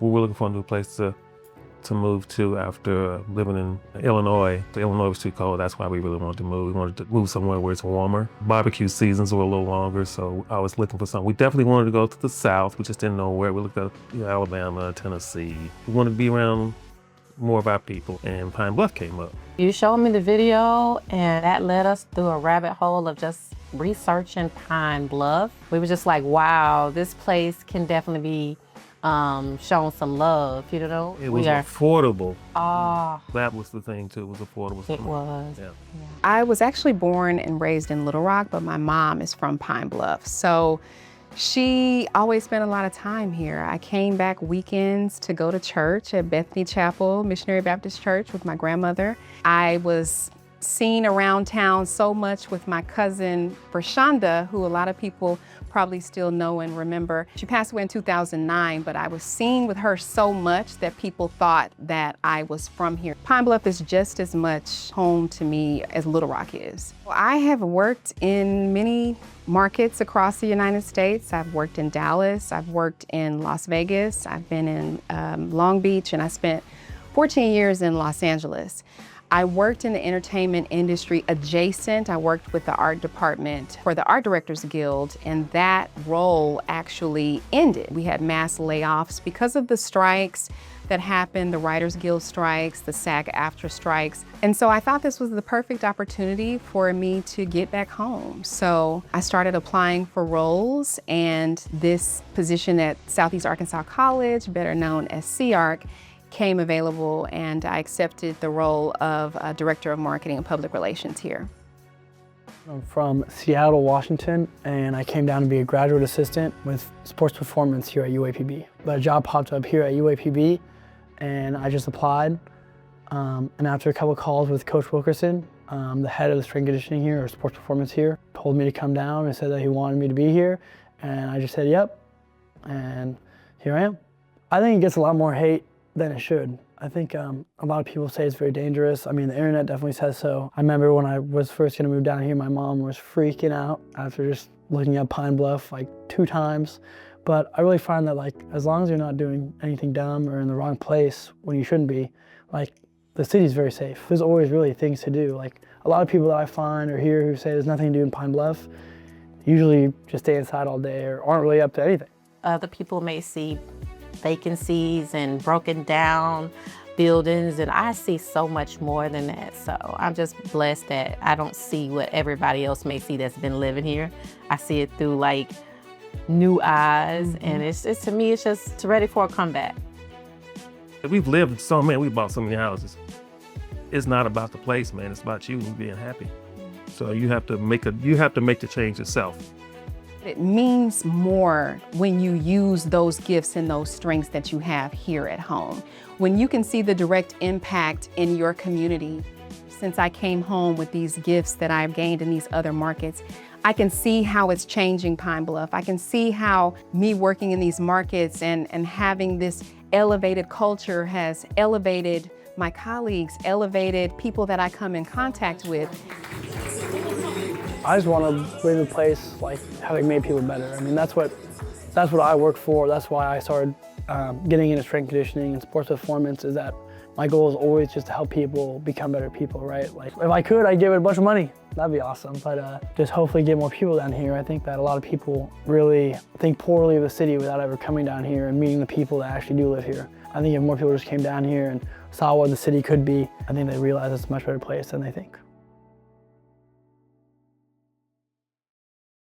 We were looking for a new place to move to after living in Illinois. Illinois was too cold, that's why we really wanted to move. We wanted to move somewhere where it's warmer. Barbecue seasons were a little longer, so I was looking for something. We definitely wanted to go to the South, we just didn't know where. We looked at Alabama, Tennessee. We wanted to be around more of our people, and Pine Bluff came up. You showed me the video, and that led us through a rabbit hole of just researching Pine Bluff. We were just like, wow, this place can definitely be shown some love, you know? It was affordable. Ah. That was the thing too, it was affordable. It was. Yeah. I was actually born and raised in Little Rock, but my mom is from Pine Bluff. So she always spent a lot of time here. I came back weekends to go to church at Bethany Chapel, Missionary Baptist Church with my grandmother. I was seen around town so much with my cousin Brashonda, who a lot of people probably still know and remember. She passed away in 2009, but I was seen with her so much that people thought that I was from here. Pine Bluff is just as much home to me as Little Rock is. I have worked in many markets across the United States. I've worked in Dallas, I've worked in Las Vegas, I've been in Long Beach, and I spent 14 years in Los Angeles. I worked in the entertainment industry adjacent. I worked with the art department for the Art Directors Guild, and that role actually ended. We had mass layoffs because of the strikes that happened, the Writers Guild strikes, the SAG-AFTRA strikes. And so I thought this was the perfect opportunity for me to get back home. So I started applying for roles, and this position at Southeast Arkansas College, better known as CARC, came available, and I accepted the role of Director of Marketing and Public Relations here. I'm from Seattle, Washington, and I came down to be a graduate assistant with sports performance here at UAPB. But a job popped up here at UAPB, and I just applied. And after a couple of calls with Coach Wilkerson, the head of the strength conditioning here, or sports performance here, told me to come down and said that he wanted me to be here. And I just said, yep, and here I am. I think it gets a lot more hate than it should. I think a lot of people say it's very dangerous. I mean, the internet definitely says so. I remember when I was first gonna move down here, my mom was freaking out after just looking at Pine Bluff like 2 times. But I really find that, like, as long as you're not doing anything dumb or in the wrong place when you shouldn't be, like, the city's very safe. There's always really things to do. Like, a lot of people that I find or hear who say there's nothing to do in Pine Bluff usually just stay inside all day or aren't really up to anything. Other people may see vacancies and broken down buildings, and I see so much more than that. So I'm just blessed that I don't see what everybody else may see that's been living here. I see it through like new eyes, and it's to me, it's just ready for a comeback. We've lived so many, we bought so many houses. It's not about the place, man, it's about you being happy. So you have to make the change yourself. It means more when you use those gifts and those strengths that you have here at home. When you can see the direct impact in your community. Since I came home with these gifts that I've gained in these other markets, I can see how it's changing Pine Bluff. I can see how me working in these markets and having this elevated culture has elevated my colleagues, elevated people that I come in contact with. I just want to live in a place like having made people better. I mean, that's what I work for. That's why I started getting into strength conditioning and sports performance, is that my goal is always just to help people become better people, right? Like, if I could, I'd give it a bunch of money. That'd be awesome. But just hopefully get more people down here. I think that a lot of people really think poorly of the city without ever coming down here and meeting the people that actually do live here. I think if more people just came down here and saw what the city could be, I think they realize it's a much better place than they think.